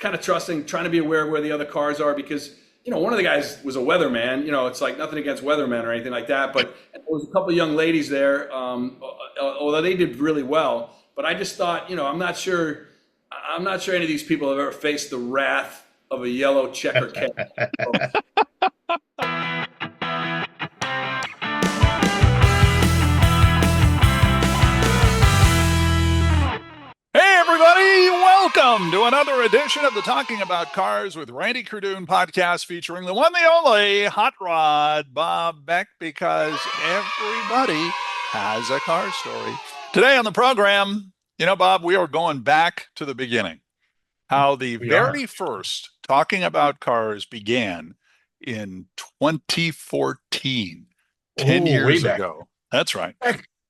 kind of trusting, trying to be aware of where the other cars are because, one of the guys was a weatherman. It's like nothing against weathermen or anything like that, but there was a couple of young ladies there, although they did really well. But I just thought, I'm not sure any of these people have ever faced the wrath of a yellow checker cab. Hey, everybody. Welcome to another edition of the Talking About Cars with Randy Cardoon podcast featuring the one, the only Hot Rod Bob Beck, because everybody has a car story. Today on the program, Bob, we are going back to the beginning. How the very first Talking About Cars began in 2014, 10 years ago. That's right.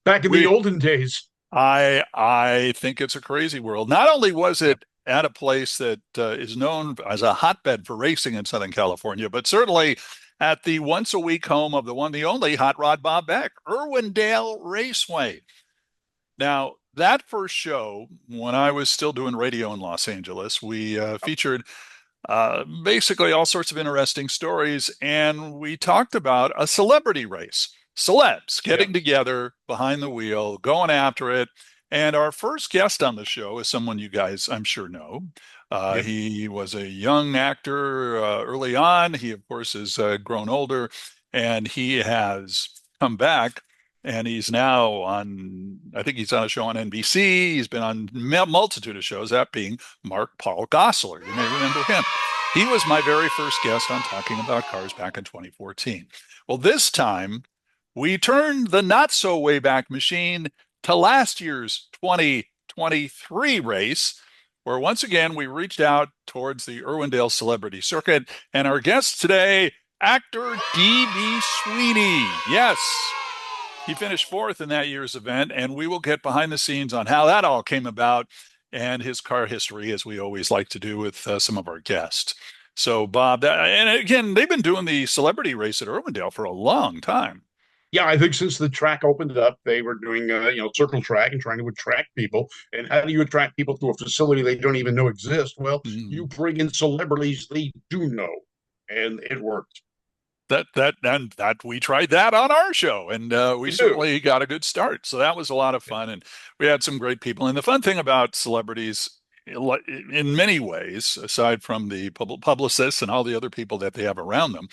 Back in the olden days. I think it's a crazy world. Not only was it at a place that is known as a hotbed for racing in Southern California, but certainly at the once-a-week home of the one, the only Hot Rod Bob Beck, Irwindale Raceway. Now, that first show, when I was still doing radio in Los Angeles, we featured basically all sorts of interesting stories, and we talked about a celebrity race. Celebs getting together behind the wheel, going after it. And our first guest on the show is someone you guys, I'm sure, know. He was a young actor early on. He, of course, has grown older, and he has come back. And he's now I think he's on a show on NBC. He's been on a multitude of shows, that being Mark Paul Gosselaar. You may remember him. He was my very first guest on Talking About Cars back in 2014. Well, this time, we turned the not so way back machine to last year's 2023 race, where once again we reached out towards the Irwindale Celebrity Circuit. And our guest today, actor D.B. Sweeney. Yes, he finished fourth in that year's event, and we will get behind the scenes on how that all came about and his car history, as we always like to do with some of our guests. So, Bob, and again, they've been doing the celebrity race at Irwindale for a long time. Yeah, I think since the track opened up, they were doing, circle track and trying to attract people. And how do you attract people to a facility they don't even know exists? Well, you bring in celebrities they do know, and it worked. That we tried that on our show, and we certainly got a good start. So that was a lot of fun, and we had some great people. And the fun thing about celebrities, in many ways, aside from the publicists and all the other people that they have around them,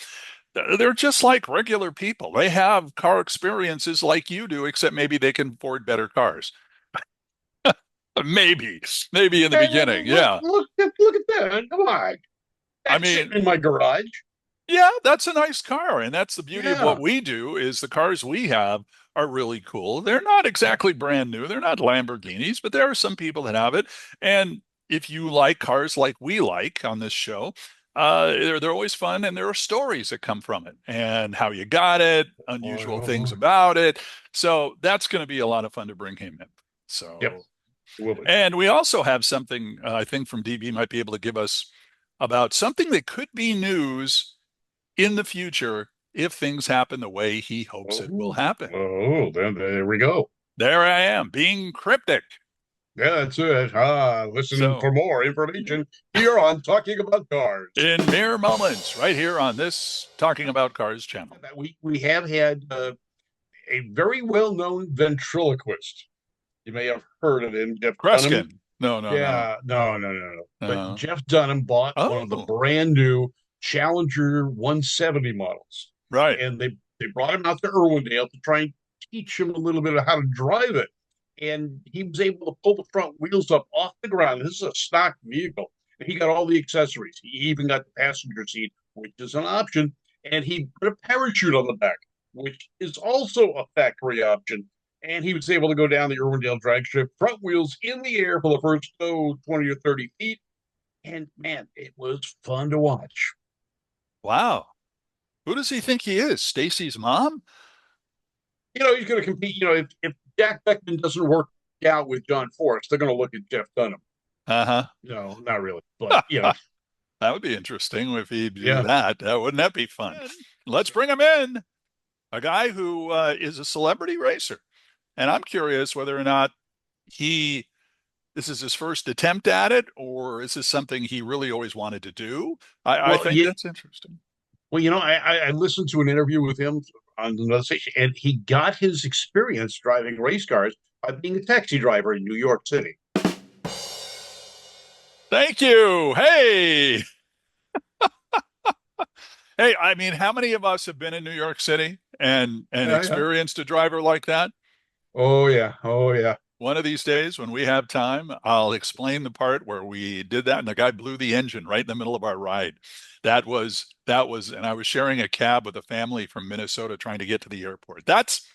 they're just like regular people. They have car experiences like you do, except maybe they can afford better cars. maybe in the beginning. Look at that. Come on. That's sitting in my garage. Yeah, that's a nice car. And that's the beauty of what we do is the cars we have are really cool. They're not exactly brand new. They're not Lamborghinis, but there are some people that have it. And if you like cars like we like on this show, they're always fun, and there are stories that come from it and how you got it, unusual things about it. So that's going to be a lot of fun to bring him in. So, and we also have something I think from DB might be able to give us about something that could be news in the future if things happen the way he hopes it will happen. Oh, there we go. There I am, being cryptic. Yeah, that's it. Listen for more information here on Talking About Cars. In mere moments, right here on this Talking About Cars channel. We have had a very well-known ventriloquist. You may have heard of him, Jeff Kreskin. Dunham. No. But Jeff Dunham bought one of the brand new Challenger 170 models. Right. And they brought him out to Irwindale to try and teach him a little bit of how to drive it. And he was able to pull the front wheels up off the ground. This is a stock vehicle. And he got all the accessories. He even got the passenger seat, which is an option. And he put a parachute on the back, which is also a factory option. And he was able to go down the Irwindale drag strip, front wheels in the air for the first 20 or 30 feet. And, man, it was fun to watch. Wow. Who does he think he is? Stacy's mom? He's going to compete. If Jack Beckman doesn't work out with John Forrest, they're going to look at Jeff Dunham. No, not really. But, that would be interesting if he'd do that. Wouldn't that be fun? Let's bring him in. A guy who is a celebrity racer. And I'm curious whether or not he this is his first attempt at it, or is this something he really always wanted to do? I Well, think yeah, that's interesting. well, I listened to an interview with him on another station, and he got his experience driving race cars by being a taxi driver in New York City. Thank you. Hey, hey. I mean, how many of us have been in New York City and Yeah, yeah. experienced a driver like that? Oh yeah, oh yeah. One of these days, when we have time, I'll explain the part where we did that and the guy blew the engine right in the middle of our ride. And I was sharing a cab with a family from Minnesota trying to get to the airport. That's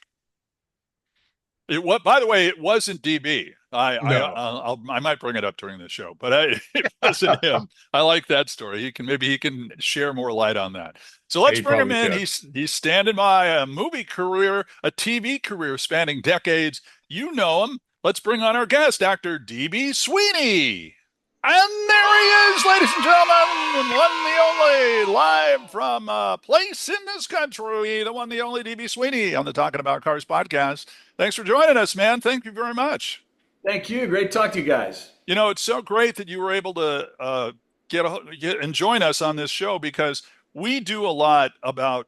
it. What, by the way, it wasn't DB. No, I might bring it up during the show, but it wasn't him. I like that story. Maybe he can share more light on that. So let's he bring him probably in. could. He's standing by a movie career, a TV career spanning decades. You know him. Let's bring on our guest, actor DB Sweeney. And there he is, ladies and gentlemen, one the only, live from a place in this country, the one the only DB Sweeney on the Talking About Cars podcast. Thanks for joining us, man. Thank you very much. Thank you. Great to talk to you guys. You know, it's so great that you were able to get and join us on this show because we do a lot about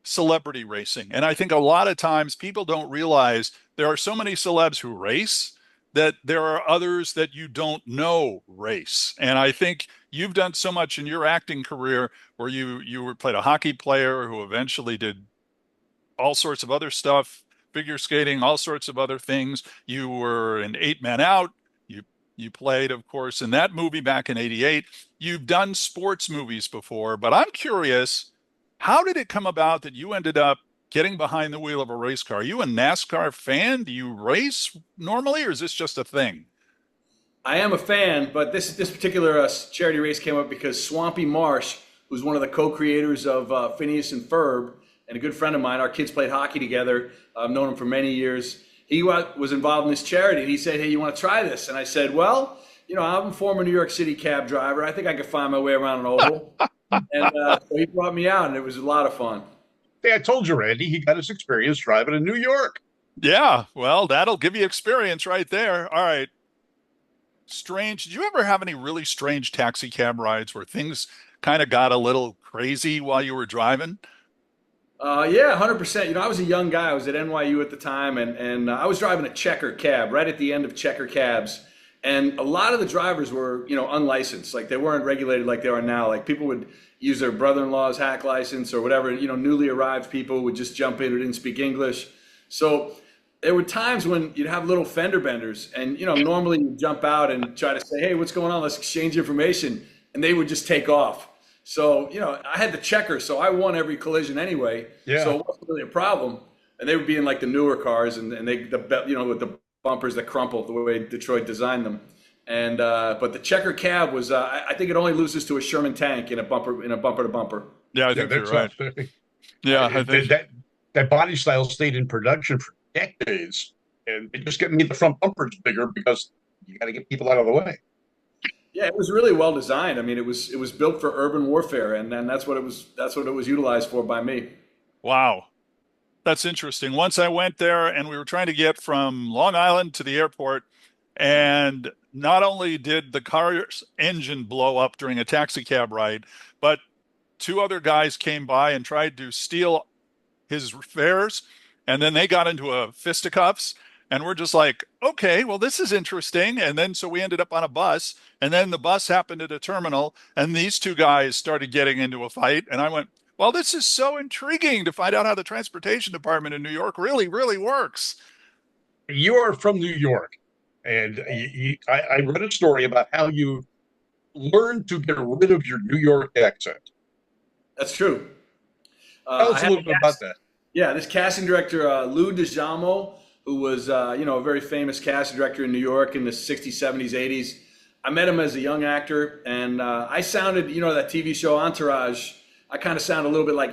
celebrity racing. And I think a lot of times people don't realize there are so many celebs who race that there are others that you don't know race. And I think you've done so much in your acting career where played a hockey player who eventually did all sorts of other stuff, figure skating, all sorts of other things. You were in Eight Men Out. You played, of course, in that movie back in '88. You've done sports movies before, but I'm curious, how did it come about that you ended up getting behind the wheel of a race car? Are you a NASCAR fan? Do you race normally, or is this just a thing? I am a fan, but this particular charity race came up because Swampy Marsh, who's one of the co-creators of Phineas and Ferb, and a good friend of mine, our kids played hockey together. I've known him for many years. He was involved in this charity, and he said, "Hey, you want to try this?" And I said, "Well, I'm a former New York City cab driver. I think I could find my way around an oval." And so he brought me out, and it was a lot of fun. Hey, I told you, Randy, he got his experience driving in New York. Yeah, well, that'll give you experience right there. All right. Strange. Did you ever have any really strange taxi cab rides where things kind of got a little crazy while you were driving? Yeah, 100%. I was a young guy. I was at NYU at the time, and I was driving a checker cab right at the end of checker cabs. And a lot of the drivers were, unlicensed. Like they weren't regulated like they are now. Like people would use their brother-in-law's hack license or whatever. Newly arrived people would just jump in who didn't speak English. So there were times when you'd have little fender benders, and normally you jump out and try to say, "Hey, what's going on? Let's exchange information," and they would just take off. So I had the checker, so I won every collision anyway. Yeah. So it wasn't really a problem. And they would be in like the newer cars, and with the bumpers that crumple the way Detroit designed them. And but the checker cab was, I think it only loses to a Sherman tank in a bumper to bumper. Yeah, I think you're right. Yeah, I think that body style stayed in production for decades, and it just made the front bumpers bigger because you got to get people out of the way. Yeah, it was really well designed. I mean, it was built for urban warfare, and that's what it was utilized for by me. wow. That's interesting. Once I went there and we were trying to get from Long Island to the airport, and not only did the car's engine blow up during a taxi cab ride, but two other guys came by and tried to steal his fares, and then they got into a fisticuffs, and we're just like, okay, well, this is interesting. And then so we ended up on a bus, and then the bus happened at a terminal, and these two guys started getting into a fight, and I went, well, this is so intriguing to find out how the transportation department in New York really, really works. You are from New York, and I read a story about how you learned to get rid of your New York accent. That's true. Tell us a little bit about that. Yeah, this casting director, Lou DiGiamo, who was, a very famous casting director in New York in the 60s, 70s, 80s. I met him as a young actor, and I sounded, that TV show Entourage. I kind of sound a little bit like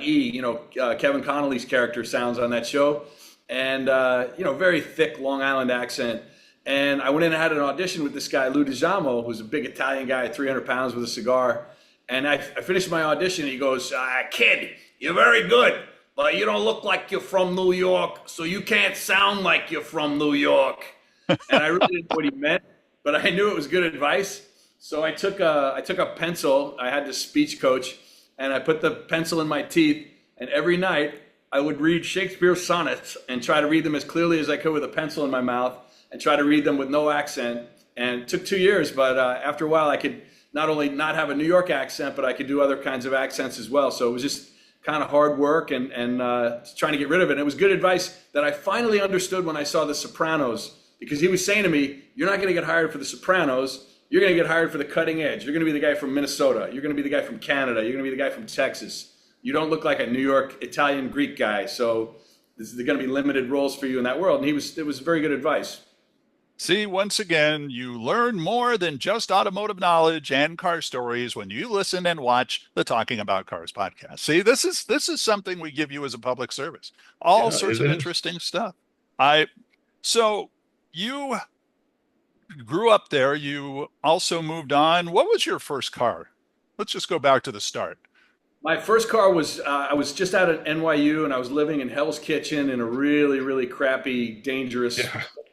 Kevin Connolly's character sounds on that show. And, very thick Long Island accent. And I went in and had an audition with this guy, Lou DiGiamo, who's a big Italian guy, 300 pounds with a cigar. And I finished my audition, and he goes, "Kid, you're very good, but you don't look like you're from New York, so you can't sound like you're from New York." And I really didn't know what he meant. but I knew it was good advice. So I took a pencil. I had this speech coach, and I put the pencil in my teeth. And every night I would read Shakespeare's sonnets and try to read them as clearly as I could with a pencil in my mouth, and try to read them with no accent. And it took 2 years, but after a while I could not only not have a New York accent, but I could do other kinds of accents as well. So it was just kind of hard work and trying to get rid of it. And it was good advice that I finally understood when I saw The Sopranos, because he was saying to me, you're not going to get hired for The Sopranos. You're going to get hired for the cutting edge. You're going to be the guy from Minnesota. You're going to be the guy from Canada. You're going to be the guy from Texas. You don't look like a New York, Italian, Greek guy. So there's going to be limited roles for you in that world. And it was very good advice. See, once again, you learn more than just automotive knowledge and car stories when you listen and watch the Talking About Cars podcast. See, this is something we give you as a public service. All sorts of interesting stuff. So you grew up there. You also moved on. What was your first car? Let's just go back to the start. My first car was, I was just out at NYU, and I was living in Hell's Kitchen in a really, really crappy, dangerous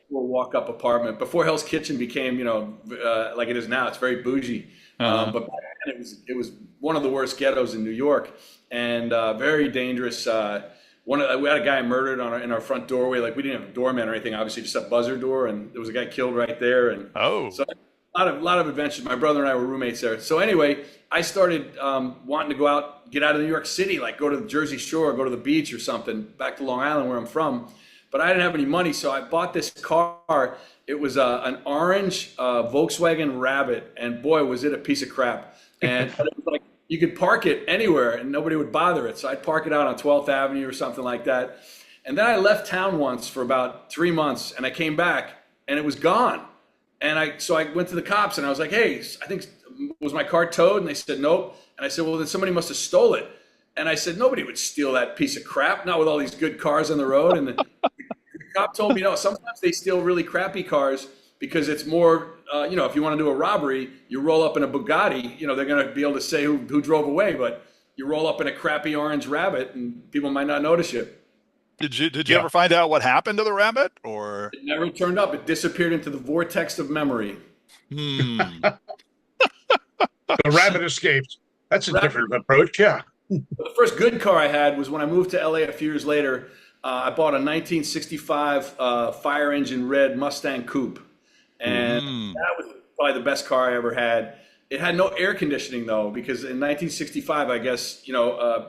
walk-up apartment. Before Hell's Kitchen became, like it is now, it's very bougie. But back then it was one of the worst ghettos in New York, and very dangerous. We had a guy murdered in our front doorway. Like, we didn't have a doorman or anything, obviously, just a buzzer door, and there was a guy killed right there. And so a lot of adventures. My brother and I were roommates there. So anyway, I started wanting to get out of New York City, like go to the Jersey Shore, go to the beach or something, back to Long Island where I'm from. But I didn't have any money, so I bought this car. It was an orange Volkswagen Rabbit, and boy, was it a piece of crap. And it was like, you could park it anywhere and nobody would bother it. So I'd park it out on 12th Avenue or something like that. And then I left town once for about 3 months, and I came back and it was gone. And so I went to the cops and I was like, hey, I think, was my car towed? And they said, nope. And I said, well, then somebody must have stole it. And I said, nobody would steal that piece of crap, not with all these good cars on the road. And the cop told me, no, sometimes they steal really crappy cars because it's more, if you want to do a robbery, you roll up in a Bugatti, they're going to be able to say who drove away, but you roll up in a crappy orange Rabbit and people might not notice you. Did you ever find out what happened to the Rabbit, or? It never turned up. It disappeared into the vortex of memory. The Rabbit escaped. That's a different approach, yeah. The first good car I had was when I moved to LA a few years later. I bought a 1965 fire engine red Mustang Coupe. And that was probably the best car I ever had. It had no air conditioning, though, because in 1965, I guess,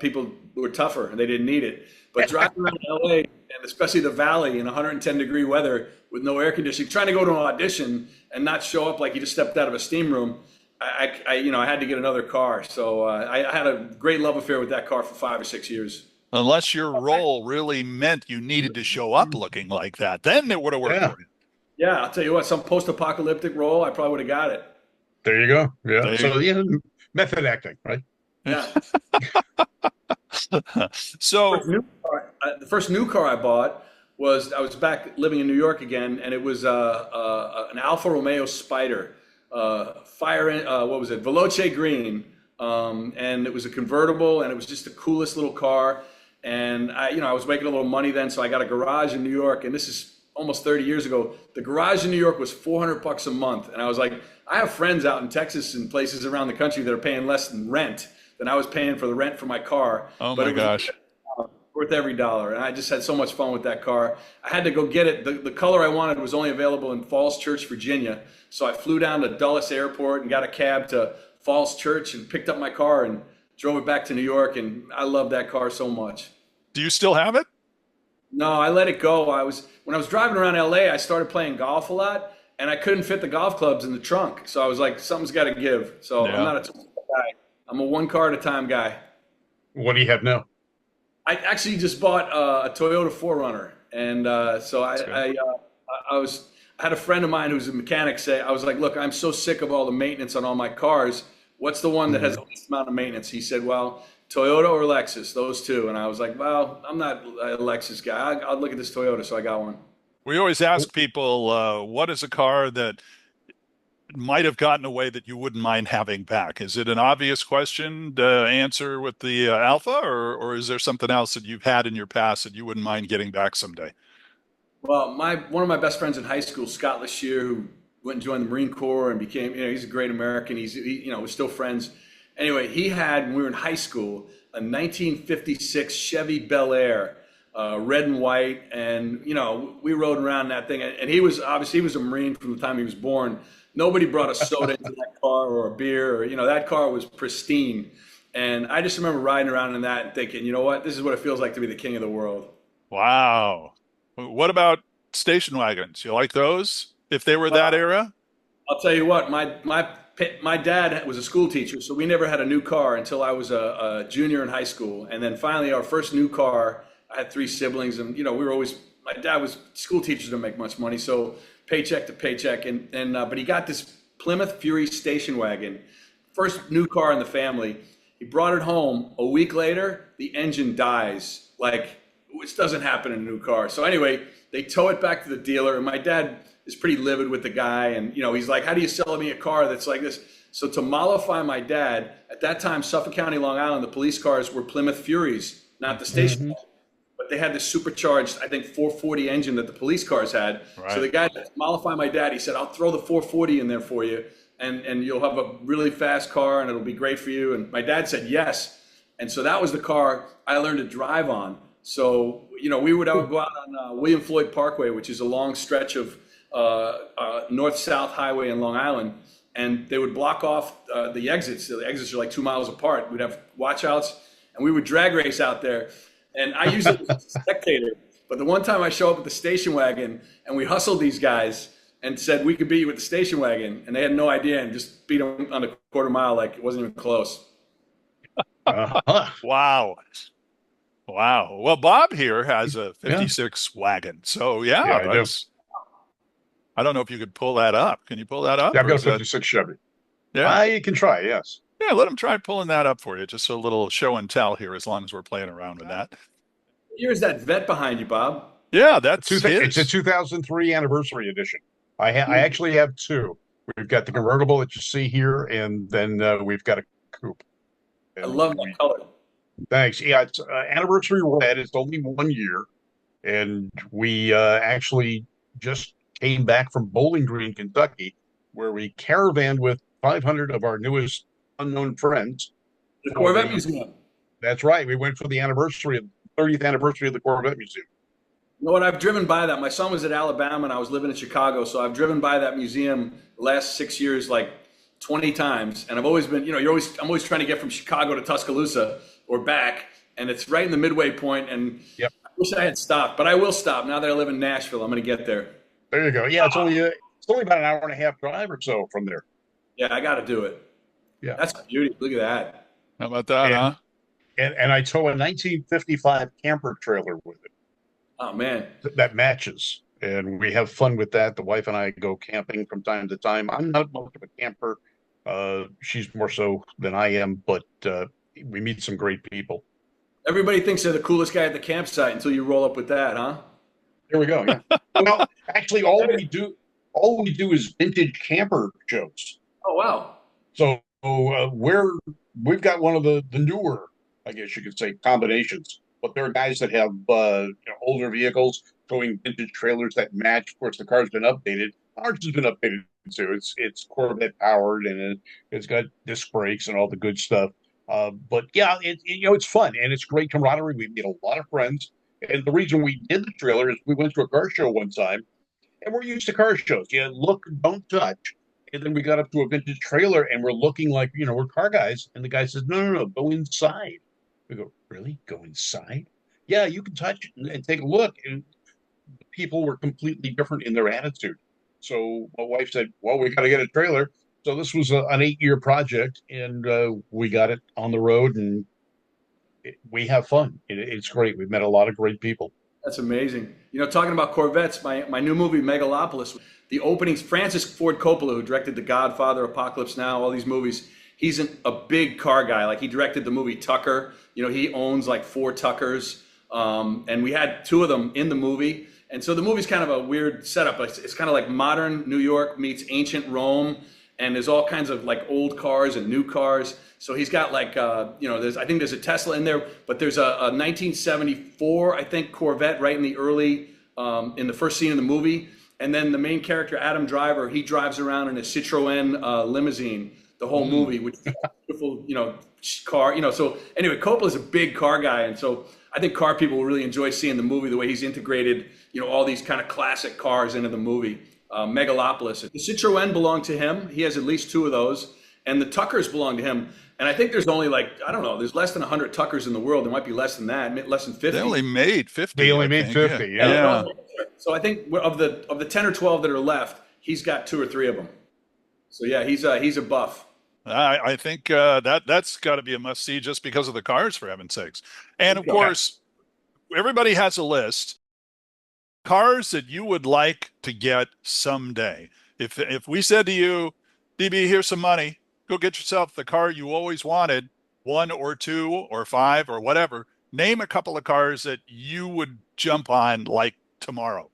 people were tougher and they didn't need it. But driving around LA, and especially the Valley in 110-degree weather with no air conditioning, trying to go to an audition and not show up like you just stepped out of a steam room, I had to get another car. So I had a great love affair with that car for 5 or 6 years. Unless your role really meant you needed to show up looking like that, then it would have worked for you. Yeah, I'll tell you what, some post-apocalyptic role, I probably would have got it. There you go. Yeah. So method acting, right? Yeah. So the first new car I bought I was back living in New York again, and it was an Alfa Romeo Spider, Veloce green, and it was a convertible, and it was just the coolest little car. And I was making a little money then, so I got a garage in New York, and this is almost 30 years ago. The garage in New York was $400 a month, and I was like, I have friends out in Texas and places around the country that are paying less than rent than I was paying for the rent for my car. Oh my gosh. Worth every dollar. And I just had so much fun with that car. I had to go get it. The color I wanted was only available in Falls Church, Virginia. So I flew down to Dulles Airport and got a cab to Falls Church and picked up my car and drove it back to New York. And I love that car so much. Do you still have it? No, I let it go. When I was driving around LA, I started playing golf a lot, and I couldn't fit the golf clubs in the trunk. So I was like, something's got to give. So I'm not a guy. I'm a one car at a time guy. What do you have now? I actually just bought a Toyota 4Runner, and so I had a friend of mine who's a mechanic say, I was like, look, I'm so sick of all the maintenance on all my cars. What's the one that has the least amount of maintenance? He said, well, Toyota or Lexus, those two. And I was like, well, I'm not a Lexus guy. I'll look at this Toyota, so I got one. We always ask people, what is a car that might have gotten away that you wouldn't mind having back? Is it an obvious question to answer with the Alpha, or is there something else that you've had in your past that you wouldn't mind getting back someday? Well, one of my best friends in high school, Scott Lashir, who went and joined the Marine Corps and became, he's a great American. We're still friends. Anyway, he had, when we were in high school, a 1956 Chevy Bel Air, red and white. And, we rode around that thing. And he was a Marine from the time he was born. Nobody brought a soda into that car or a beer, or, that car was pristine. And I just remember riding around in that and thinking, you know what, this is what it feels like to be the king of the world. Wow. What about station wagons? You like those if they were that era? I'll tell you what, my dad was a school teacher, so we never had a new car until I was a junior in high school. And then finally our first new car, I had 3 siblings, and my dad was, school teachers didn't make much money, so paycheck to paycheck. But he got this Plymouth Fury station wagon, first new car in the family. He brought it home. A week later, the engine dies, which doesn't happen in a new car. So anyway, they tow it back to the dealer, and my dad is pretty livid with the guy. And, he's like, how do you sell me a car that's like this? So to mollify my dad, at that time, Suffolk County, Long Island, the police cars were Plymouth Furies, not the station wagon. But they had this supercharged, I think, 440 engine that the police cars had. Right. So the guy, to mollify my dad, he said, I'll throw the 440 in there for you. And you'll have a really fast car and it'll be great for you. And my dad said yes. And so that was the car I learned to drive on. So, I would go out on William Floyd Parkway, which is a long stretch of north-south highway in Long Island. And they would block off the exits. So the exits are like 2 miles apart. We'd have watch outs and we would drag race out there. And I usually was a spectator. But the one time I show up with the station wagon and we hustled these guys and said, we could beat you with the station wagon. And they had no idea and just beat them on a quarter mile like it wasn't even close. Wow. Well, Bob here has a 56 wagon. So, I don't know if you could pull that up. Can you pull that up? Yeah, I've got a 56 Chevy. Yeah, I can try, yes. Yeah, let him try pulling that up for you. Just a little show and tell here as long as we're playing around with that. Here's that vet behind you, Bob. Yeah, that's his. It's a 2003 anniversary edition. I actually have 2. We've got the convertible that you see here, and then we've got a coupe. And I love that color. Thanks. Yeah, it's anniversary red. It's only 1 year, and we actually just came back from Bowling Green, Kentucky, where we caravanned with 500 of our newest unknown friends. The Corvette Museum. That's right. We went for the 30th anniversary of the Corvette Museum. You know what? I've driven by that. My son was at Alabama and I was living in Chicago. So I've driven by that museum the last 6 years, like 20 times. And I've always been, I'm always trying to get from Chicago to Tuscaloosa or back. And it's right in the midway point. And I wish I had stopped, but I will stop now that I live in Nashville. I'm going to get there. There you go. Yeah. It's only about an hour and a half drive or so from there. Yeah. I got to do it. Yeah. That's a beauty. Look at that. How about that, huh? And I tow a 1955 camper trailer with it. Oh, man. That matches. And we have fun with that. The wife and I go camping from time to time. I'm not much of a camper. She's more so than I am, but we meet some great people. Everybody thinks they're the coolest guy at the campsite until you roll up with that, huh? There we go. Yeah. Well, actually, all we do is vintage camper shows. Oh, wow. So we've got one of the newer, I guess you could say, combinations. But there are guys that have older vehicles towing vintage trailers that match. Of course, the car's been updated. Ours has been updated too. It's Corvette powered and it's got disc brakes and all the good stuff. But yeah, it's fun and it's great camaraderie. We meet a lot of friends. And the reason we did the trailer is we went to a car show one time, and we're used to car shows. Yeah, look, don't touch. And then we got up to a vintage trailer, and we're looking like we're car guys. And the guy says, "No, go inside." We go, "Really? Go inside?" Yeah, you can touch it and take a look. And people were completely different in their attitude. So my wife said, "Well, we got to get a trailer." So this was an 8-year project, and we got it on the road, and we have fun. It's great. We've met a lot of great people. That's amazing. Talking about Corvettes, my new movie, Megalopolis, the openings, Francis Ford Coppola, who directed The Godfather, Apocalypse Now, all these movies, he's a big car guy. Like, he directed the movie Tucker. He owns like 4 Tuckers. And we had 2 of them in the movie. And so the movie's kind of a weird setup. It's kind of like modern New York meets ancient Rome. And there's all kinds of like old cars and new cars. So he's got like, I think there's a Tesla in there, but there's a 1974, I think, Corvette right in the early, in the first scene of the movie. And then the main character, Adam Driver, he drives around in a Citroen limousine the whole movie, which is a beautiful, car. So anyway, Coppola's a big car guy, and so I think car people will really enjoy seeing the movie, the way he's integrated, all these kind of classic cars into the movie. Megalopolis. The Citroen belonged to him. He has at least 2 of those, and the Tuckers belong to him. And I think there's only there's less than 100 Tuckers in the world. There might be less than that, less than 50. They only made 50. They only made 50. Yeah. So I think of the 10 or 12 that are left, he's got 2 or 3 of them. So yeah, he's a buff. I think that's got to be a must see just because of the cars, for heaven's sakes. And of course, everybody has a list. Cars that you would like to get someday. If we said to you, DB, here's some money, go get yourself the car you always wanted, 1 or 2 or 5 or whatever, name a couple of cars that you would jump on like tomorrow.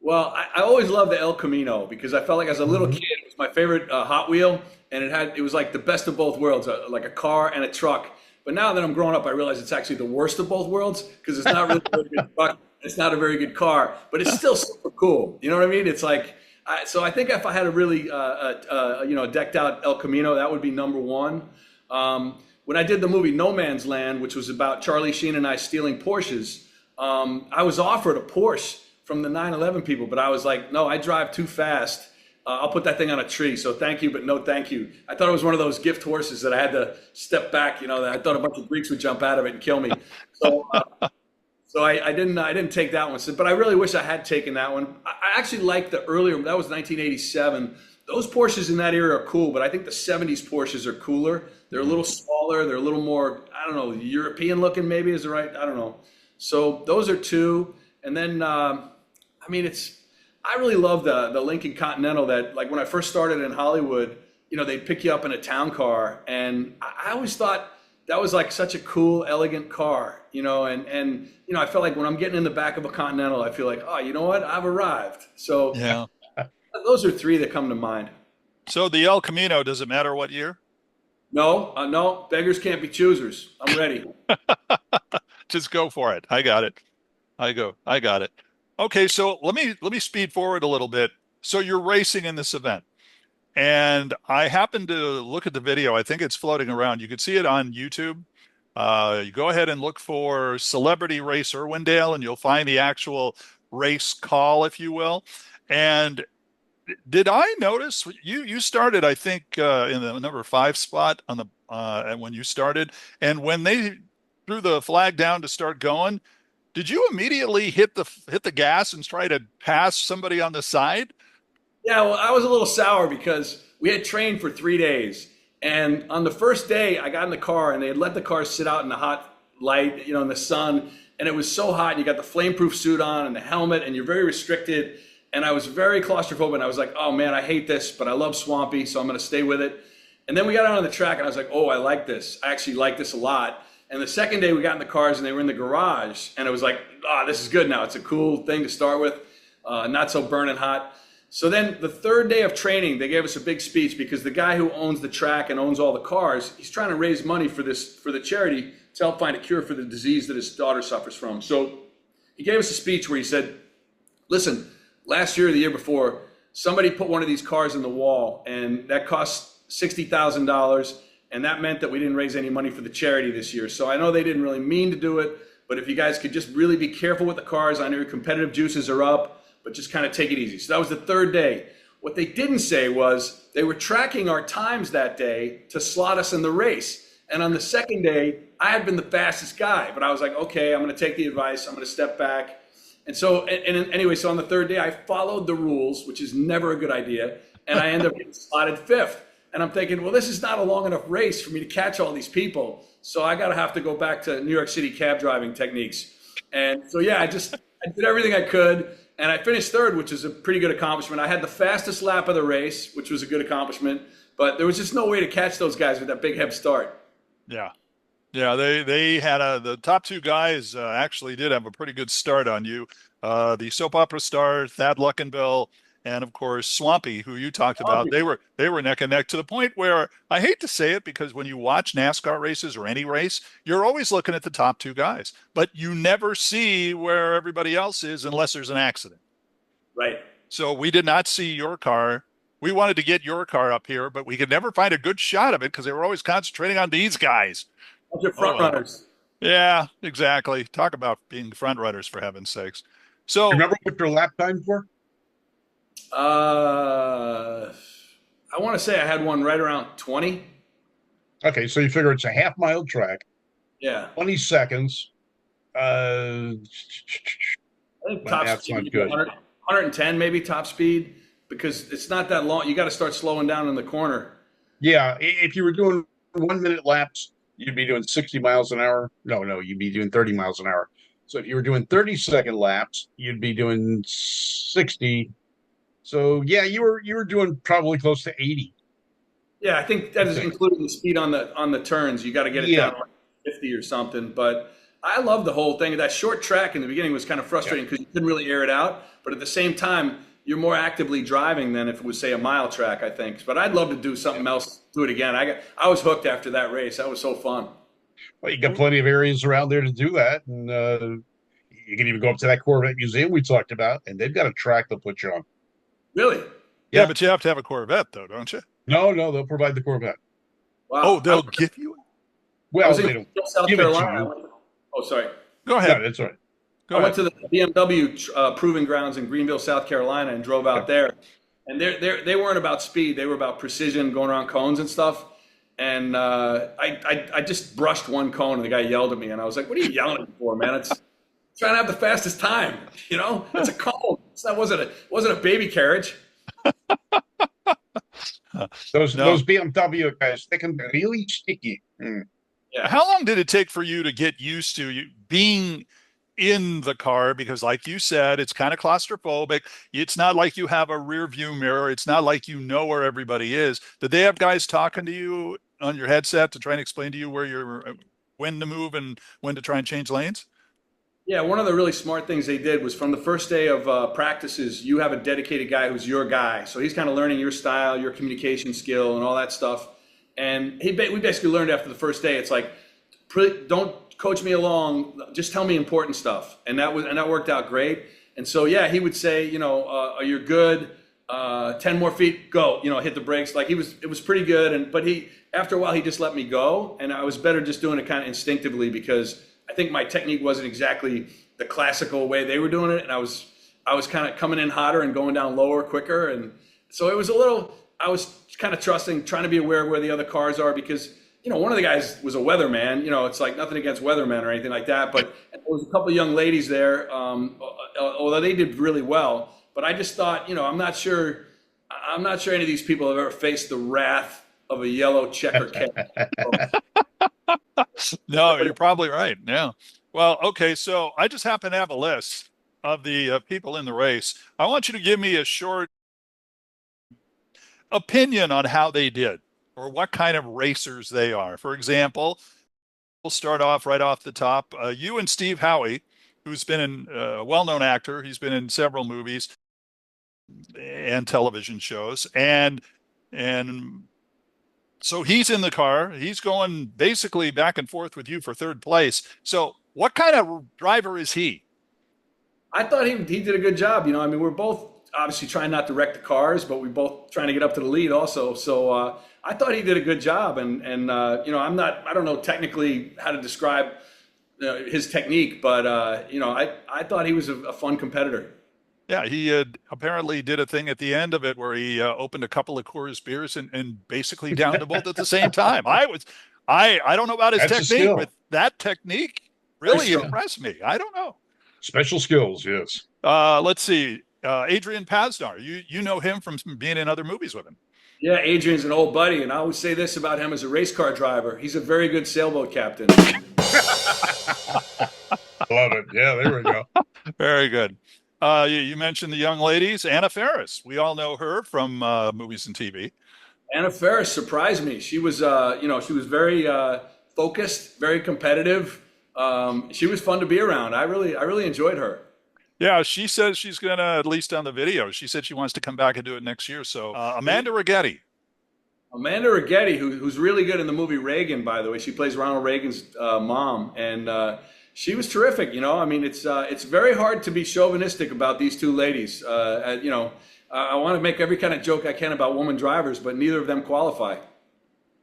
Well, I always loved the El Camino because I felt like as a little kid, it was my favorite Hot Wheel, and it was like the best of both worlds, like a car and a truck. But now that I'm growing up, I realize it's actually the worst of both worlds because it's not really a very good truck. It's not a very good car, but it's still super cool. You know what I mean? It's like, so I think if I had a really, decked out El Camino, that would be number 1. When I did the movie No Man's Land, which was about Charlie Sheen and I stealing Porsches, I was offered a Porsche from the 911 people, but I was like, no, I drive too fast. I'll put that thing on a tree. So thank you, but no thank you. I thought it was one of those gift horses that I had to step back. That I thought a bunch of Greeks would jump out of it and kill me. So, I didn't take that one. But I really wish I had taken that one. I actually like the earlier. That was 1987. Those Porsches in that era are cool, but I think the 70s Porsches are cooler. They're a little smaller. They're a little more, I don't know, European looking maybe is the right. I don't know. So those are 2. And then, I really love the Lincoln Continental that, like when I first started in Hollywood, they'd pick you up in a town car. And I always thought that was like such a cool, elegant car, and I felt like when I'm getting in the back of a Continental, I feel like, oh, you know what? I've arrived. So yeah, those are 3 that come to mind. So the El Camino, does it matter what year? No, beggars can't be choosers. I'm ready. Just go for it. I got it. I got it. Okay, so let me speed forward a little bit. So you're racing in this event, and I happened to look at the video. I think it's floating around. You could see it on YouTube. You go ahead and look for Celebrity Race Irwindale, and you'll find the actual race call, if you will. And did I notice you started, I think, in the number 5 spot on the and when you started, and when they threw the flag down to start going, did you immediately hit the gas and try to pass somebody on the side? Yeah, well, I was a little sour because we had trained for 3 days. And on the first day, I got in the car and they had let the car sit out in the hot light, in the sun. And it was so hot. And you got the flameproof suit on and the helmet, and you're very restricted. And I was very claustrophobic. I was like, oh man, I hate this, but I love Swampy, so I'm going to stay with it. And then we got out on the track and I was like, oh, I like this. I actually like this a lot. And the second day we got in the cars and they were in the garage, and it was like, this is good now. It's a cool thing to start with, not so burning hot. So then the third day of training, they gave us a big speech because the guy who owns the track and owns all the cars, he's trying to raise money for the charity to help find a cure for the disease that his daughter suffers from. So he gave us a speech where he said, listen, last year or the year before, somebody put one of these cars in the wall, and that cost $60,000. And that meant that we didn't raise any money for the charity this year. So I know they didn't really mean to do it, but if you guys could just really be careful with the cars, I know your competitive juices are up, but just kind of take it easy. So that was the third day. What they didn't say was they were tracking our times that day to slot us in the race. And on the second day, I had been the fastest guy, but I was like, okay, I'm going to take the advice. I'm going to step back. And so, anyway, so on the third day, I followed the rules, which is never a good idea. And I ended up getting slotted 5th. And I'm thinking, well, this is not a long enough race for me to catch all these people. So I got to have to go back to New York City cab driving techniques. And so, yeah, I did everything I could. And I finished 3rd, which is a pretty good accomplishment. I had the fastest lap of the race, which was a good accomplishment. But there was just no way to catch those guys with that big head start. Yeah. Yeah, they had the top 2 guys actually did have a pretty good start on you. The soap opera star, Thad Luckenbill, and of course, Swampy, who you talked about. They were neck and neck to the point where I hate to say it because when you watch NASCAR races or any race, you're always looking at the top 2 guys, but you never see where everybody else is unless there's an accident. Right. So we did not see your car. We wanted to get your car up here, but we could never find a good shot of it because they were always concentrating on these guys. Bunch of Oh front well. runners. Yeah, exactly. Talk about being front runners for heaven's sakes. You So remember what your lap times were? Uh, I want to say I had one right around 20. Okay, so you figure it's a half-mile track, Yeah. 20 seconds. I think My top math's speed not maybe good. 110 maybe top speed because it's not that long. You got to start slowing down in the corner. Yeah, if you were doing 1 minute laps, you'd be doing 60 miles an hour. No, you'd be doing 30 miles an hour. So if you were doing 30-second laps, you'd be doing 60. So yeah, you were doing probably close to 80, Yeah, I think that I is think. including the speed on the turns. You got to get it Yeah, down to like 50 or something. But I love the whole thing. That short track in the beginning was kind of yeah, frustrating because you couldn't really air it out. But at the same time, you're more actively driving than if it was say a mile track. I think. But I'd love to do yeah. something else. Do it again. I was hooked after that race. That was so fun. Well, you got plenty of areas around there to do that, and you can even go up to that Corvette museum we talked about, and they've got a track they'll put you on. Really? yeah, Yeah, but you have to have a Corvette though, don't you? no, they'll provide the Corvette. Oh, Wow. they'll give you it? I Well, was in they don't South give it to Carolina. you. Oh, sorry. Go No, ahead. that's all right. Go I went ahead. to the BMW proving grounds in Greenville, South Carolina, and drove Yeah. out there. And they weren't about speed; they were about precision, going around cones and stuff. And I just brushed one cone, and the guy yelled at me, and I was like, "What are you yelling at me for, man? It's trying to have the fastest time, you know? It's a cone. That wasn't a baby carriage." No. Those BMW guys, they can be really sticky. Yeah. How long did it take for you to get used to you being in the car? Because, like you said, it's kind of claustrophobic. It's not like you have a rear view mirror. It's not like you know where everybody is. Did they have guys talking to you on your headset to try and explain to you where you're, when to move and when to try and change lanes? Yeah, one of the really smart things they did was from the first day of practices, you have a dedicated guy who's your guy. So he's kind of learning your style, your communication skill, and all that stuff. And we basically learned after the first day, it's like, don't coach me along, just tell me important stuff. And that worked out great. And so yeah, he would say, you're good, 10 more feet, go, hit the brakes. Like it was pretty good. But after a while, he just let me go, and I was better just doing it kind of instinctively because I think my technique wasn't exactly the classical way they were doing it, and I was kind of coming in hotter and going down lower quicker, and so it was I was kind of trusting, trying to be aware of where the other cars are because one of the guys was a weatherman. It's like nothing against weathermen or anything like that, but there was a couple of young ladies there, although they did really well. But I just thought, I'm not sure any of these people have ever faced the wrath of a yellow checker cat. No, you're probably right. Yeah. Well, okay. So I just happen to have a list of the people in the race. I want you to give me a short opinion on how they did or what kind of racers they are. For example, we'll start off right off the top. You and Steve Howie, who's been a well-known actor. He's been in several movies and television shows. And so he's in the car. He's going basically back and forth with you for third place. So what kind of driver is he? I thought he did a good job. I mean, we're both obviously trying not to wreck the cars, but we both trying to get up to the lead also. So I thought he did a good job. And I don't know technically how to describe his technique, but I thought he was a fun competitor. Yeah, he apparently did a thing at the end of it where he opened a couple of Coors beers and basically downed them both at the same time. I don't know about his That's a technique, skill. but that technique Very really strong. impressed me. I don't know. Special skills, yes. Let's see. Adrian Pasdar, you know him from being in other movies with him. Yeah, Adrian's an old buddy, and I always say this about him as a race car driver. He's a very good sailboat captain. Love it. Yeah, there we go. Very good. You mentioned the young ladies, Anna Faris. We all know her from movies and TV. Anna Faris surprised me. She was, she was very focused, very competitive. She was fun to be around. I really enjoyed her. Yeah, she says she's gonna, at least on the video, she said she wants to come back and do it next year. So Amanda Righetti. Amanda Righetti, who's really good in the movie Reagan, by the way. She plays Ronald Reagan's mom, and She was terrific. I mean, it's very hard to be chauvinistic about these two ladies. I want to make every kind of joke I can about woman drivers, but neither of them qualify.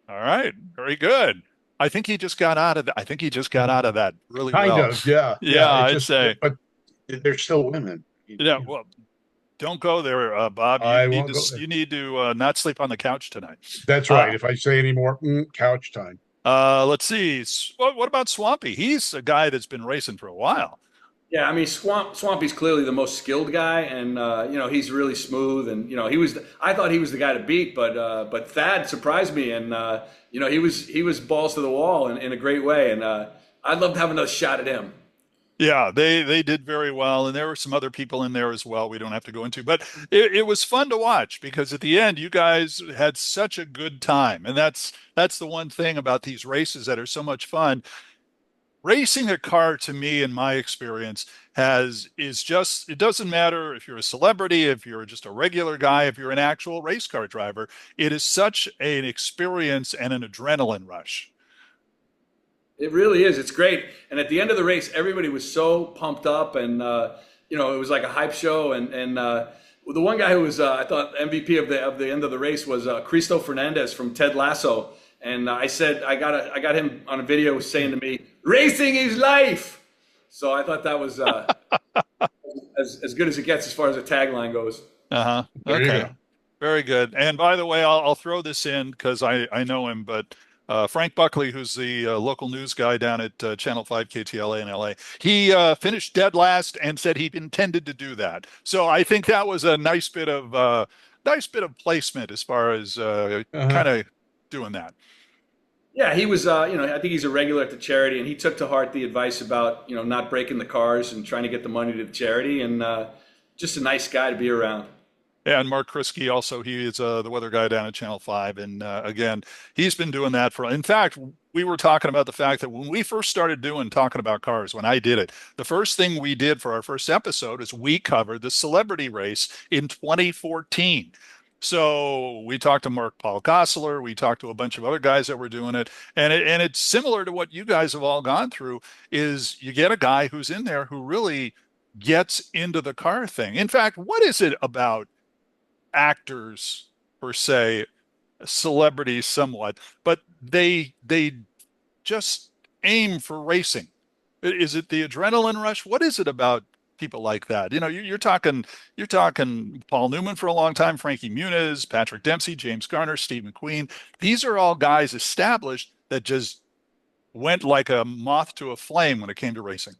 All right, very good. I think he just got out of that. I think he just got out of that really Kind well. of, yeah, Yeah, yeah. It's I'd just, say. but they're still women. Yeah, well, don't go there, Bob. I won't go there. You need to not sleep on the couch tonight. That's Uh, right. If I say any more, couch time. let's see. What about Swampy? He's a guy that's been racing for a while. Yeah, I mean, Swampy's clearly the most skilled guy, and he's really smooth, and I thought he was the guy to beat, but Thad surprised me, and he was balls to the wall in a great way, and I'd love to have another shot at him. Yeah, they did very well, and there were some other people in there as well. We don't have to go into, but it was fun to watch because at the end, you guys had such a good time, and that's the one thing about these races that are so much fun. Racing a car, to me, in my experience, is just, it doesn't matter if you're a celebrity, if you're just a regular guy, if you're an actual race car driver. It is such an experience and an adrenaline rush. It really is. It's great. And at the end of the race, everybody was so pumped up, and it was like a hype show. And the one guy who was, I thought, MVP of the end of the race was Cristo Fernandez from Ted Lasso. And I said I got him on a video saying to me, "Racing is life." So I thought that was as good as it gets as far as a tagline goes. Uh-huh. There you Okay. go. Very good. And by the way, I'll throw this in because I know him, but Frank Buckley, who's the local news guy down at Channel 5 KTLA in LA, he finished dead last and said he intended to do that. So I think that was a nice bit of placement as far as kind of doing that. Yeah, he was. I think he's a regular at the charity, and he took to heart the advice about not breaking the cars and trying to get the money to the charity, and just a nice guy to be around. Yeah, and Mark Krisky also, he is the weather guy down at Channel 5. And again, he's been doing that in fact, we were talking about the fact that when we first started talking about cars, when I did it, the first thing we did for our first episode is we covered the celebrity race in 2014. So we talked to Mark Paul Gosselaar, we talked to a bunch of other guys that were doing it, and it's similar to what you guys have all gone through. Is you get a guy who's in there who really gets into the car thing. In fact, what is it about actors per se, celebrities somewhat, but they just aim for racing? Is it the adrenaline rush? What is it about people like that? You're talking Paul Newman for a long time, Frankie Muniz, Patrick Dempsey, James Garner, Steve McQueen. These are all guys established that just went like a moth to a flame when it came to racing.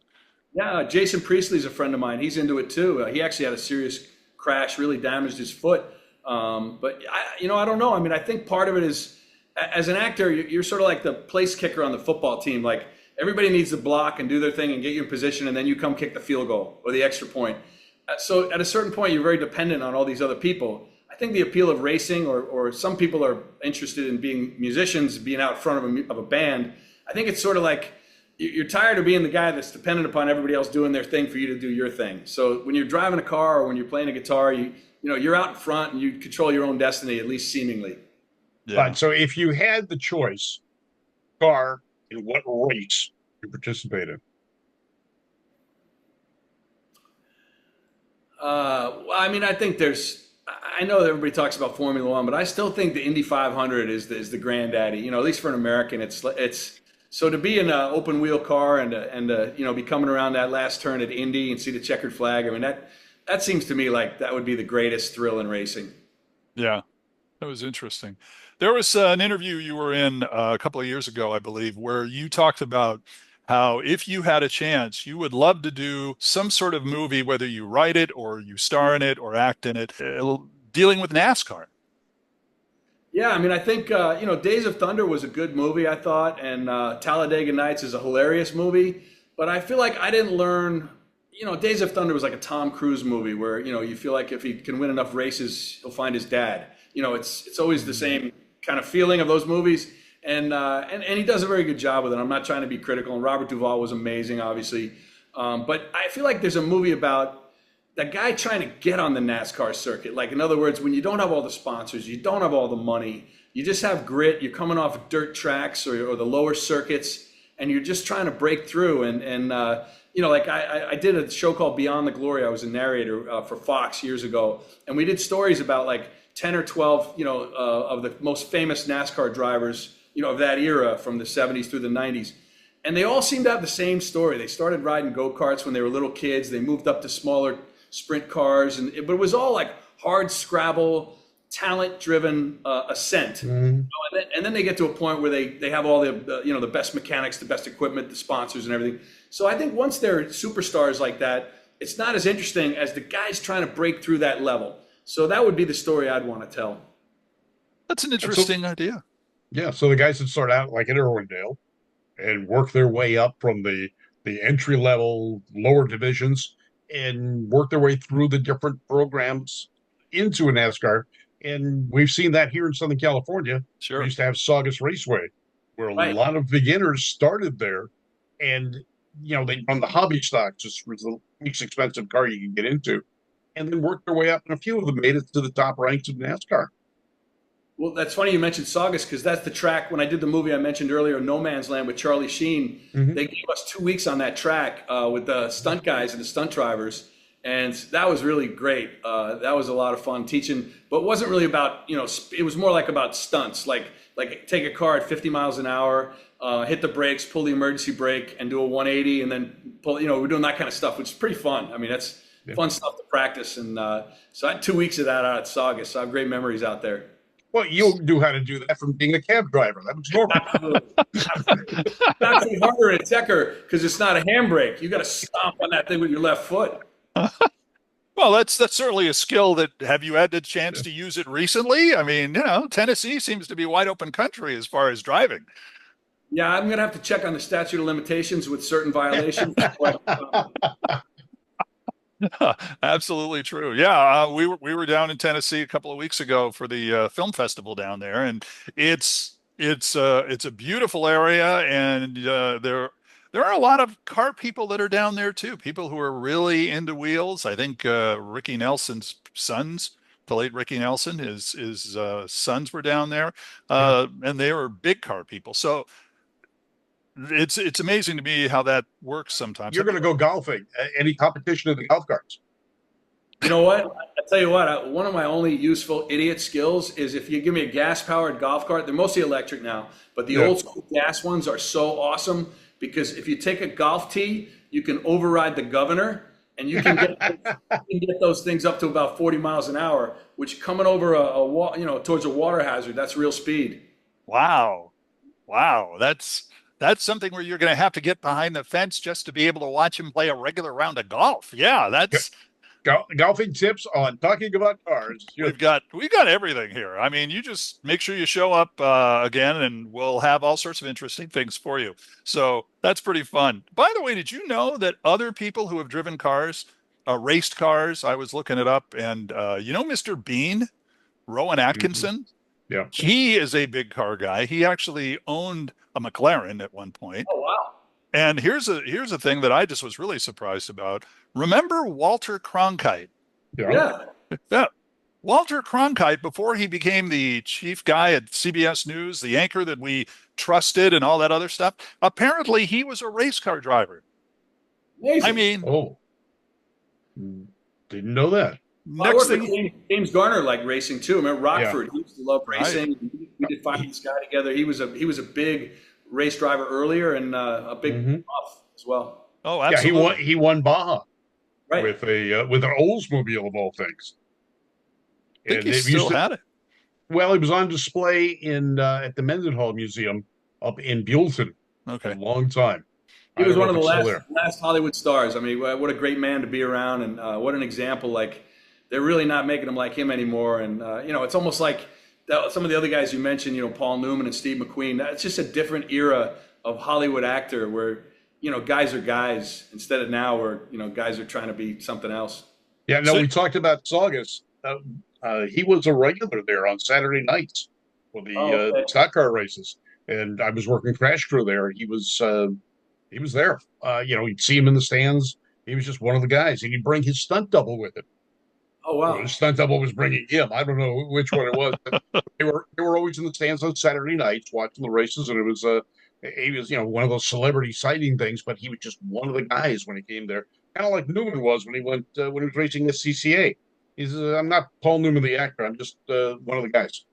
Yeah, Jason Priestley's a friend of mine. He's into it too. He actually had a serious crash, really damaged his foot. But I don't know. I mean, I think part of it is, as an actor, you're sort of like the place kicker on the football team. Like, everybody needs to block and do their thing and get you in position, and then you come kick the field goal or the extra point. So at a certain point, you're very dependent on all these other people. I think the appeal of racing, or some people are interested in being musicians, being out front of a band. I think it's sort of like you're tired of being the guy that's dependent upon everybody else doing their thing for you to do your thing. So when you're driving a car or when you're playing a guitar, you're out in front and you control your own destiny, at least seemingly. Yeah. But so if you had the choice, car, in what race you participate in? Well, I mean, I think I know that everybody talks about Formula One, but I still think the Indy 500 is the granddaddy. At least for an American, it's so to be in an open wheel car and be coming around that last turn at Indy and see the checkered flag. I mean, that seems to me like that would be the greatest thrill in racing. Yeah, that was interesting. There was an interview you were in a couple of years ago, I believe, where you talked about how if you had a chance, you would love to do some sort of movie, whether you write it or you star in it or act in it, dealing with NASCAR. Yeah, I mean, I think, Days of Thunder was a good movie, I thought, and Talladega Nights is a hilarious movie. But I feel like I didn't learn, Days of Thunder was like a Tom Cruise movie where, you feel like if he can win enough races, he'll find his dad. It's always the same kind of feeling of those movies. And he does a very good job with it. I'm not trying to be critical. And Robert Duvall was amazing, obviously. But I feel like there's a movie about that guy trying to get on the NASCAR circuit. Like, in other words, when you don't have all the sponsors, you don't have all the money, you just have grit, you're coming off dirt tracks or the lower circuits, and you're just trying to break through. Like I did a show called Beyond the Glory. I was a narrator for Fox years ago, and we did stories about like 10 or 12, of the most famous NASCAR drivers, of that era from the 70s through the 90s. And they all seemed to have the same story. They started riding go-karts when they were little kids. They moved up to smaller sprint cars, but it was all like hard scrabble, talent-driven ascent. Mhm. And then they get to a point where they have all the best mechanics, the best equipment, the sponsors and everything. So I think once they're superstars like that, it's not as interesting as the guys trying to break through that level. So that would be the story I'd want to tell. That's an interesting idea. Yeah, so the guys that start out like at Irwindale and work their way up from the entry level lower divisions and work their way through the different programs into a NASCAR. And we've seen that here in Southern California. Sure. We used to have Saugus Raceway, where a Right. lot of beginners started there, and they run the hobby stock, just was the least expensive car you can get into, and then worked their way up, and a few of them made it to the top ranks of NASCAR. Well, that's funny you mentioned Saugus, because that's the track. When I did the movie I mentioned earlier, No Man's Land with Charlie Sheen, Mhm. they gave us 2 weeks on that track with the stunt guys and the stunt drivers. And that was really great. That was a lot of fun teaching, but it wasn't really about, it was more like about stunts, like take a car at 50 miles an hour, hit the brakes, pull the emergency brake and do a 180 and then pull, we're doing that kind of stuff, which is pretty fun. I mean, that's fun stuff to practice. And so I had 2 weeks of that out at Saugus. So I have great memories out there. Well, you knew how to do that from being a cab driver. That was normal. Absolutely. It's actually harder in a Tecker because it's not a handbrake. You got to stomp on that thing with your left foot. Well, that's certainly a skill that have you had the chance to use it recently? I mean, Tennessee seems to be wide open country as far as driving. Yeah, I'm going to have to check on the statute of limitations with certain violations. Absolutely true. Yeah, we were down in Tennessee a couple of weeks ago for the film festival down there, and it's a beautiful area, and there are a lot of car people that are down there too. People who are really into wheels. I think Ricky Nelson's sons, the late Ricky Nelson, his sons were down there, and they were big car people. So it's amazing to me how that works sometimes. You're going to go golfing. Any competition in the golf carts? You know what? I tell you what, one of my only useful idiot skills is if you give me a gas-powered golf cart, they're mostly electric now, but the old school gas ones are so awesome because if you take a golf tee, you can override the governor and you can get those things up to about 40 miles an hour, which coming over towards a water hazard, that's real speed. Wow. That's something where you're going to have to get behind the fence just to be able to watch him play a regular round of golf. Yeah, that's golfing tips on talking about cars. we've got everything here. I mean, you just make sure you show up again, and we'll have all sorts of interesting things for you. So that's pretty fun. By the way, did you know that other people who have driven cars, raced cars? I was looking it up, and Mr. Bean, Rowan Atkinson. Yeah. He is a big car guy. He actually owned a McLaren at one point. Oh, wow. And here's a thing that I just was really surprised about. Remember Walter Cronkite? Yeah. Yeah. Walter Cronkite, before he became the chief guy at CBS News, the anchor that we trusted and all that other stuff, apparently he was a race car driver. Amazing. I mean, Didn't know that. I worked with James Garner like racing too. Remember Rockford? He used to love racing. Right. We did Fight the Sky together. He was a big race driver earlier and a big buff as well. Oh, absolutely. Yeah, he won Baja Right. with an Oldsmobile of all things. I think he still had it. Well, it was on display in at the Mendenhall Museum up in Buellton for a long time. He was one of the last Hollywood stars. I mean, what a great man to be around, and what an example. Like, they're really not making him like him anymore. And it's almost like some of the other guys you mentioned, Paul Newman and Steve McQueen. It's just a different era of Hollywood actor where guys are guys instead of now where guys are trying to be something else. Yeah, no, we talked about Saugus. He was a regular there on Saturday nights for the stock car races, and I was working crash crew there. He was there. You'd see him in the stands. He was just one of the guys, and he'd bring his stunt double with him. Oh wow! His stunt double was bringing him. I don't know which one it was. But they were always in the stands on Saturday nights watching the races, and it was He was, one of those celebrity sighting things, but he was just one of the guys when he came there. Kind of like Newman was when he went when he was racing the CCA. He's I'm not Paul Newman the actor. I'm just one of the guys.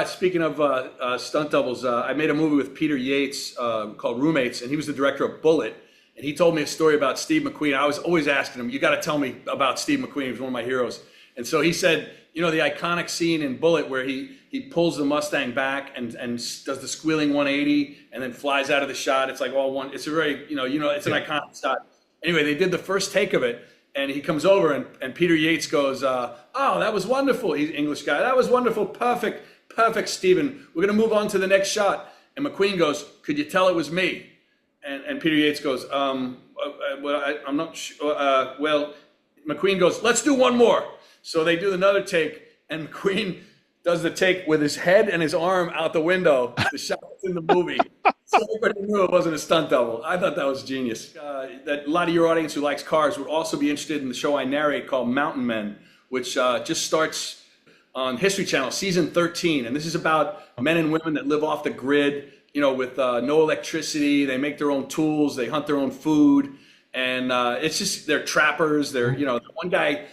Speaking of stunt doubles, I made a movie with Peter Yates called Roommates, and he was the director of Bullet. And he told me a story about Steve McQueen. I was always asking him, "You got to tell me about Steve McQueen. He was one of my heroes." And so he said, the iconic scene in Bullet where he pulls the Mustang back and does the squealing 180 and then flies out of the shot. It's like all one. It's a very it's an iconic shot. Anyway, they did the first take of it, and he comes over and Peter Yates goes, "Oh, that was wonderful." He's an English guy. "That was wonderful. Perfect, Stephen. We're going to move on to the next shot." And McQueen goes, "Could you tell it was me?" And Peter Yates goes, well, I'm not sure. Well, McQueen goes, "Let's do one more." So they do another take, and McQueen does the take with his head and his arm out the window. The shot that's in the movie. So everybody knew it wasn't a stunt double. I thought that was genius. That a lot of your audience who likes cars would also be interested in the show I narrate called Mountain Men, which just starts on History Channel, season 13. And this is about men and women that live off the grid, with no electricity. They make their own tools. They hunt their own food. And it's just, they're trappers. They're, one guy,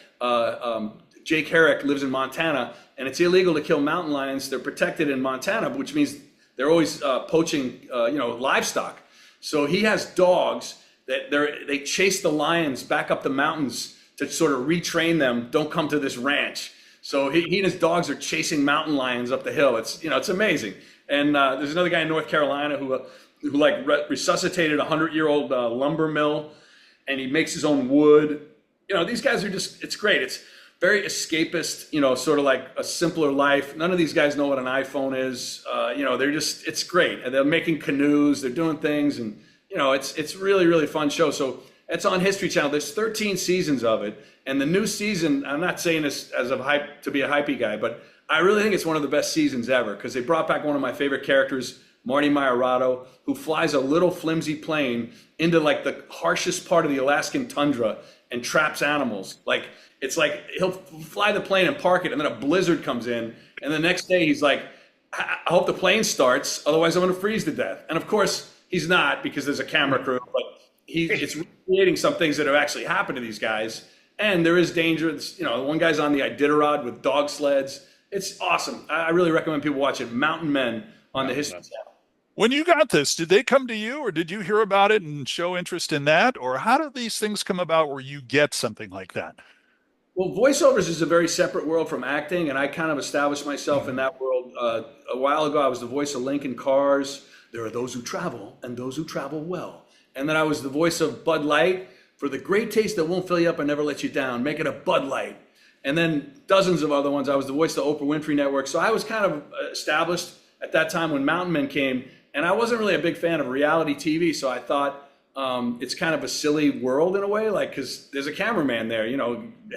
Jake Herrick, lives in Montana, and it's illegal to kill mountain lions. They're protected in Montana, which means they're always poaching, livestock. So he has dogs that they chase the lions back up the mountains to sort of retrain them. Don't come to this ranch. So he and his dogs are chasing mountain lions up the hill. It's it's amazing. And there's another guy in North Carolina who resuscitated a 100-year-old lumber mill, and he makes his own wood. These guys are just, it's great. It's very escapist, sort of like a simpler life. None of these guys know what an iPhone is. They're just, it's great. And they're making canoes, they're doing things, and it's really, really fun show. So it's on History Channel. There's 13 seasons of it. And the new season, I'm not saying this as a hype to be a hypey guy, but I really think it's one of the best seasons ever, because they brought back one of my favorite characters, Marty Maiorato, who flies a little flimsy plane into like the harshest part of the Alaskan tundra and traps animals. It's like he'll fly the plane and park it, and then a blizzard comes in, and the next day he's like, "I hope the plane starts, otherwise I'm going to freeze to death." And of course he's not, because there's a camera crew, but it's recreating some things that have actually happened to these guys. And there is danger. One guy's on the Iditarod with dog sleds. It's awesome. I really recommend people watch it. Mountain Men on the History Channel. When you got this, did they come to you, or did you hear about it and show interest in that? Or how do these things come about where you get something like that? Well, voiceovers is a very separate world from acting, and I kind of established myself in that world. A while ago, I was the voice of Lincoln Cars. There are those who travel and those who travel well. And then I was the voice of Bud Light. For the great taste that won't fill you up and never let you down, make it a Bud Light. And then dozens of other ones. I was the voice of the Oprah Winfrey Network. So I was kind of established at that time when Mountain Men came. And I wasn't really a big fan of reality TV. So I thought it's kind of a silly world in a way, because there's a cameraman there,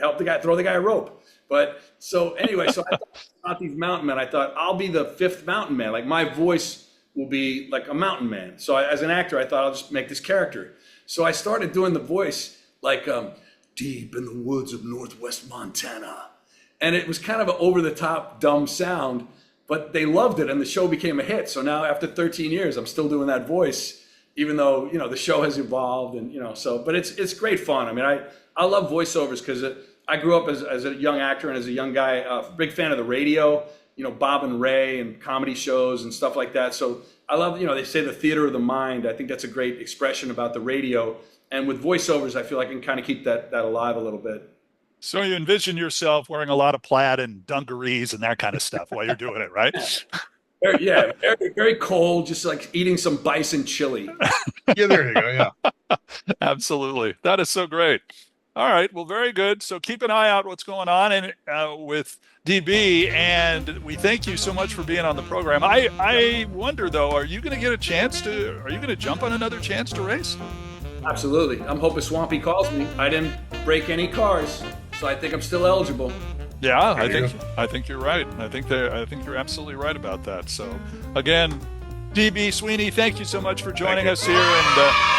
help the guy, throw the guy a rope. But so anyway, so I thought about these mountain men. I thought I'll be the fifth mountain man. Like my voice will be like a mountain man. So as an actor, I thought I'll just make this character. So I started doing the voice like deep in the woods of Northwest Montana. And it was kind of an over-the-top, dumb sound, but they loved it, and the show became a hit. So now after 13 years, I'm still doing that voice, even though, the show has evolved, and, but it's great fun. I mean, I love voiceovers because I grew up as a young actor and as a young guy, big fan of the radio, Bob and Ray and comedy shows and stuff like that. So I love, they say the theater of the mind. I think that's a great expression about the radio. And with voiceovers, I feel like I can kind of keep that alive a little bit. So you envision yourself wearing a lot of plaid and dungarees and that kind of stuff while you're doing it, right? Yeah, very, very cold, just like eating some bison chili. Yeah, there you go. Yeah. Absolutely. That is so great. All right. Well, very good. So keep an eye out what's going on with DB, and we thank you so much for being on the program. I wonder, though, are you going to jump on another chance to race? Absolutely. I'm hoping Swampy calls me. I didn't break any cars, so I think I'm still eligible. Yeah, I think you're right. I think you're absolutely right about that. So again, DB Sweeney, thank you so much for joining us here, and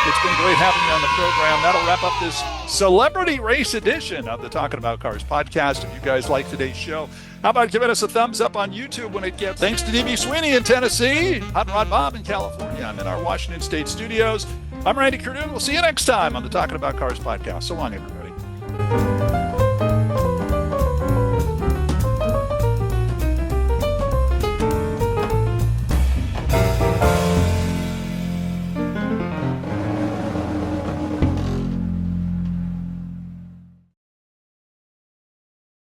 it's been great having you on the program. That'll wrap up this celebrity race edition of the Talking About Cars podcast. If you guys like today's show, how about giving us a thumbs up on YouTube when it gets? Thanks to DB Sweeney in Tennessee, Hot Rod Bob in California. I'm in our Washington State studios. I'm Randy Cardoon. We'll see you next time on the Talking About Cars podcast. So long, everybody.